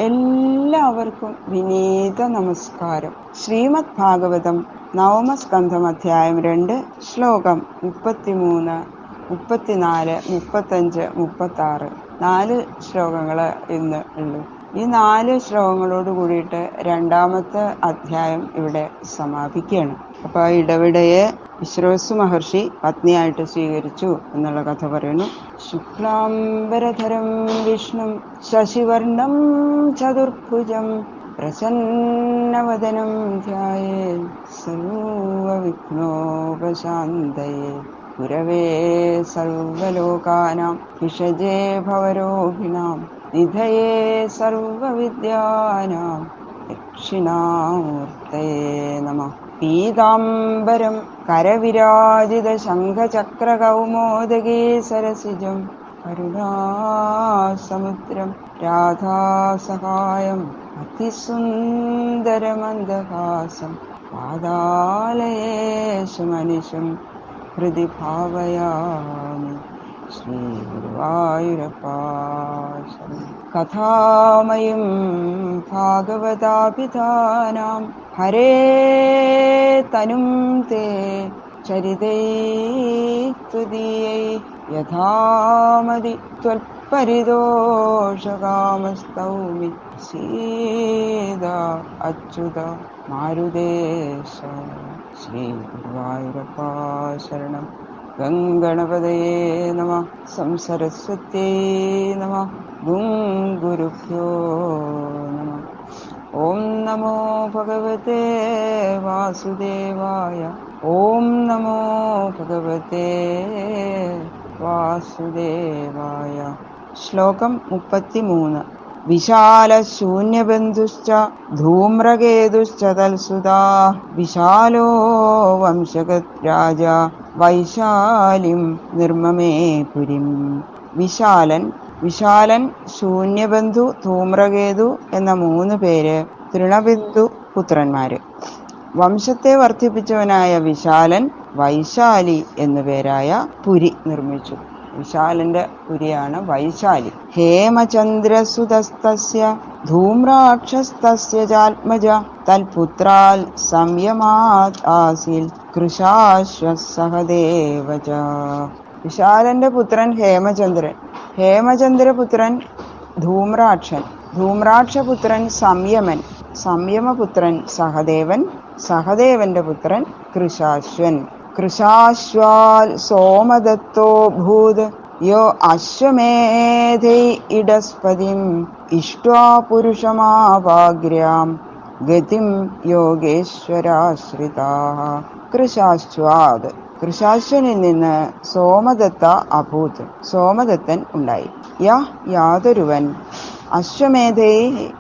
എല്ലാവർക്കും വിനീത നമസ്കാരം. ശ്രീമദ് ഭാഗവതം നവമസ്കന്ധം അധ്യായം 2 ശ്ലോകം 33, 34, 35, 36 4 ശ്ലോകങ്ങൾ ഇന്ന് ഉള്ളൂ. ഈ 4 ശ്ലോകങ്ങളോട് കൂടിയിട്ട് രണ്ടാമത്തെ അധ്യായം ഇവിടെ സമാപിക്കുകയാണ്. അപ്പൊ ഇടവിടയെ വിശ്രവസു മഹർഷി പത്നിയായിട്ട് സ്വീകരിച്ചു എന്നുള്ള കഥ പറയുന്നു. ശുക്ലാംബരധരം വിഷ്ണു ശശിവർണം ചതുർഭുജം പ്രസന്നവദനം ധ്യായേത് സർവവിഘ്നോപശാന്തയേ ഗുരവേ സർവലോകാനാം ഭിഷജേ ഭവരോഗിണാം നിധയേ സർവവിദ്യാനാം ദക്ഷിണാമൂർത്തയേ നമഃ. പീതാംബരം കരവിരാജിത ശംഖചക്രകൗമോദഗീ സരസിജം കരുണാസമുദ്രം രാധാസഹായം അതിസുന്ദരമന്ദഹാസം പാതാലയേശമനിശം ഹൃദി ഭാവയാമി. ശ്രീ ഗുരുവായൂരപ്പാ ശരണം. കഥാമയും ഭാഗവതാഭിധാനാം ഹരേ തനും തേ ചരിതൈ യഥാമതി ത്വൽപരിതോഷകാമസ്തൗമി സീത അച്യുത മാരുദേശ. ശ്രീ ഗുരുവായൂരപ്പാ ശരണം. ഗംഗണപതയേ നമഃ. സംസരസ്വത്യൈ നമഃ. ഗുരുഭ്യോ നമഃ. ഓം നമോ ഭഗവതേ വാസുദേവായ. ഓം നമോ ഭഗവതേ വാസുദേവായ. ശ്ലോകം 33. വിശാലശൂന്യബന്ധുശ്ച ധൂമ്രകേതുശ്ച തൽസുതാ വിശാലോ വംശഗത് രാജ വൈശാലിം നിർമ്മമേ പുരിം. വിശാലൻ, ശൂന്യബന്ധു, ധൂമ്രകേതു എന്ന 3 പേര് തൃണബിന്ദു പുത്രന്മാര്. വംശത്തെ വർദ്ധിപ്പിച്ചവനായ വിശാലൻ വൈശാലി എന്നുപേരായ പുരി നിർമ്മിച്ചു. വിശാലന്റെ പുരിയാണ് വൈശാലി. ഹേമചന്ദ്രസുതസ്തസ്യ ധൂമ്രാക്ഷസ്തസ്യ ചാത്മജ തൽപുത്രാൽ സംയമാത് ആസിൽ കൃശാശ്വസഹദേവച. വിശാലന്റെ പുത്രൻ ഹേമചന്ദ്രൻ, ഹേമചന്ദ്രപുത്രൻ ധൂമ്രാക്ഷൻ, ധൂമ്രാക്ഷപുത്രൻ സംയമൻ, സംയമപുത്രൻ സഹദേവൻ, സഹദേവന്റെ പുത്രൻ കൃശാശ്വൻ. കൃശാശ്വാൽ സോമദത്തോ ഭൂത് യോ അശ്വമേധൈ ഇടസ്പതിം ഇഷ്ട്വാ പുരുഷമാവാഗ്ര്യാം ഗതിം യോഗേശ്വരാശ്രിതാഃ. കൃശാശ്വാത്, കൃശാശ്വനിൽ നിന്ന് സോമദത്ത അഭൂത്, സോമദത്തൻ ഉണ്ടായി. യാതൊരുവൻ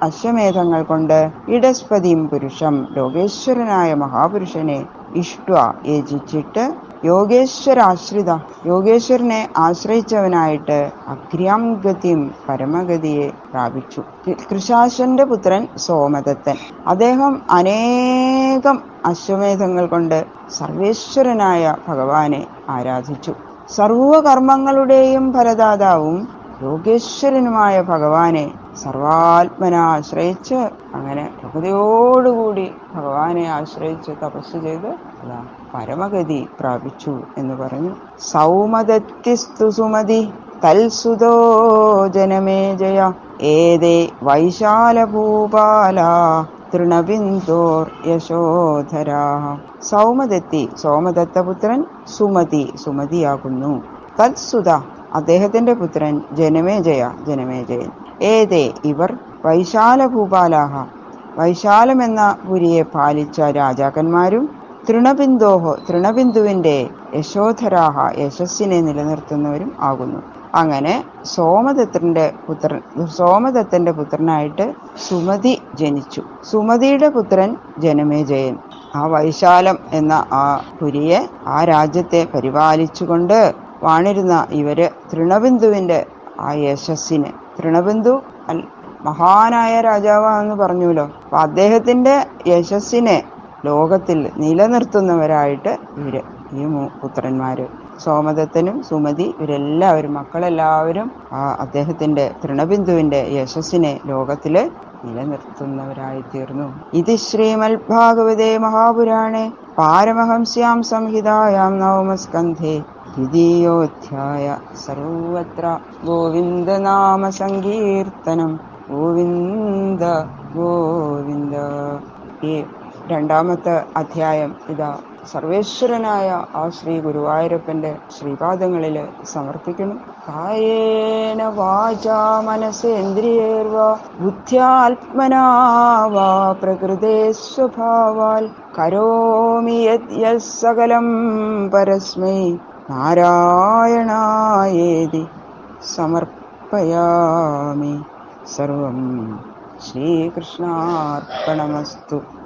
അശ്വമേധങ്ങൾ കൊണ്ട് ഇടസ്പതിം പുരുഷം ലോകേശ്വരനായ മഹാപുരുഷനെ ഇഷ്ട്വ യജിച്ചിട്ട് യോഗേശ്വരാശ്രിത യോഗേശ്വരനെ ആശ്രയിച്ചവനായിട്ട് അഗ്ര്യാം ഗതിം പരമഗതിയെ പ്രാപിച്ചു. കൃശാശ്വന്റെ പുത്രൻ സോമദത്തൻ. അദ്ദേഹം അനേകം അശ്വമേധങ്ങൾ കൊണ്ട് സർവേശ്വരനായ ഭഗവാനെ ആരാധിച്ചു. സർവകർമ്മങ്ങളുടെയും ഫലദാതാവും യോഗേശ്വരനുമായ ഭഗവാനെ സർവാത്മന ആശ്രയിച്ച്, അങ്ങനെ ഭക്തിയോടുകൂടി ഭഗവാനെ ആശ്രയിച്ച് തപസ് ചെയ്ത് പരമഗതി പ്രാപിച്ചു എന്ന് പറഞ്ഞു. സൗമദത്തിസ്തു സുമതി തൽസുതോ ജനമേജയ ഏതേ വൈശാലഭൂപാല തൃണബിന്ദോർ യശോധരാ. സൗമദത്തി, സോമദത്തപുത്രൻ, സുമതി, സുമതിയാകുന്നു. തത്സുത, അദ്ദേഹത്തിന്റെ പുത്രൻ, ജനമേജയ, ജനമേജയൻ. ഏതേ ഇവർ വൈശാലഭൂപാലാഹ, വൈശാലമെന്ന പുരിയെ പാലിച്ച രാജാക്കന്മാരും, തൃണബിന്ദോഹോ, തൃണബിന്ദുവിന്റെ യശോധരാഹ, യശസ്സിനെ നിലനിർത്തുന്നവരും ആകുന്നു. അങ്ങനെ സോമദത്തന്റെ പുത്രനായിട്ട് സുമതി ജനിച്ചു. സുമതിയുടെ പുത്രൻ ജനമേജയൻ. ആ വൈശാലം എന്ന ആ പുരിയെ, ആ രാജ്യത്തെ പരിപാലിച്ചുകൊണ്ട് വാണിരുന്ന ഇവര് തൃണബിന്ദുവിന്റെ ആ യശസ്സിനെ, തൃണബിന്ദു മഹാനായ രാജാവാണെന്ന് പറഞ്ഞുല്ലോ, അപ്പൊ അദ്ദേഹത്തിന്റെ യശസ്സിനെ ലോകത്തിൽ നിലനിർത്തുന്നവരായിട്ട് ഇവര്, ഈ പുത്രന്മാര് സോമദത്തനും സുമതി, ഇവരെല്ലാവരും, മക്കളെല്ലാവരും ആ അദ്ദേഹത്തിന്റെ തൃണബിന്ദുവിന്റെ യശസ്സിനെ ലോകത്തില് നിലനിർത്തുന്നവരായിത്തീർന്നു. ഇത് ശ്രീമദ്ഭാഗവതേ മഹാപുരാണേ പാരമഹംസ്യാം സംഹിതായാം നവമസ്കന്ധേ ദ്വിതീയോധ്യായ. സർവത്ര ഗോവിന്ദനാമ സങ്കീർത്തനം. ഗോവിന്ദ ഗോവിന്ദ. ഈ രണ്ടാമത്തെ അധ്യായം ഇതാ സർവേശ്വരനായ ആ ശ്രീ ഗുരുവായൂരപ്പന്റെ ശ്രീപാദങ്ങളിൽ സമർപ്പിക്കുന്നു. കായേന വാചാ മനസേന്ദ്രിയേർവാ ബുദ്ധ്യാത്മനാ വാ പ്രകൃതേ സ്വഭാവാൽ കരോമി യദ്യത് സകലം പരസ്മൈ നാരായണായേതി സമർപ്പയാമി. സർവം ശ്രീകൃഷ്ണാർപ്പണമസ്തു.